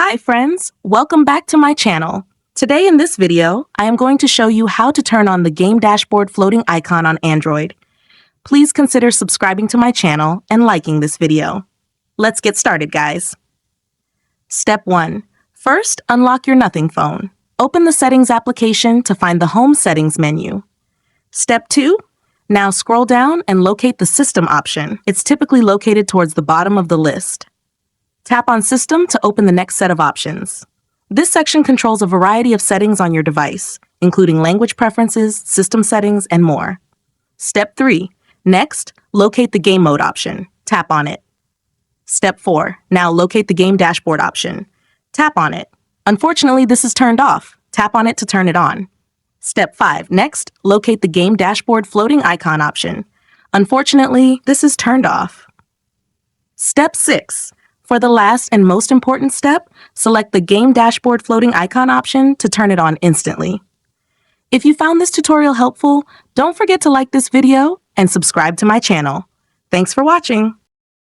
Hi friends, welcome back to my channel. Today in this video, I am going to show you how to turn on the game dashboard floating icon on Android. Please consider subscribing to my channel and liking this video. Let's get started, guys. Step 1. First, unlock your Nothing phone. Open the Settings application to find the Home Settings menu. Step 2. Now scroll down and locate the System option. It's typically located towards the bottom of the list. Tap on System to open the next set of options. This section controls a variety of settings on your device, including language preferences, system settings, and more. Step 3. Next, locate the Game Mode option. Tap on it. Step 4. Now locate the Game Dashboard option. Tap on it. Unfortunately, this is turned off. Tap on it to turn it on. Step 5. Next, locate the Game Dashboard floating icon option. Unfortunately, this is turned off. Step 6. For the last and most important step, select the Game Dashboard floating icon option to turn it on instantly. If you found this tutorial helpful, don't forget to like this video and subscribe to my channel. Thanks for watching.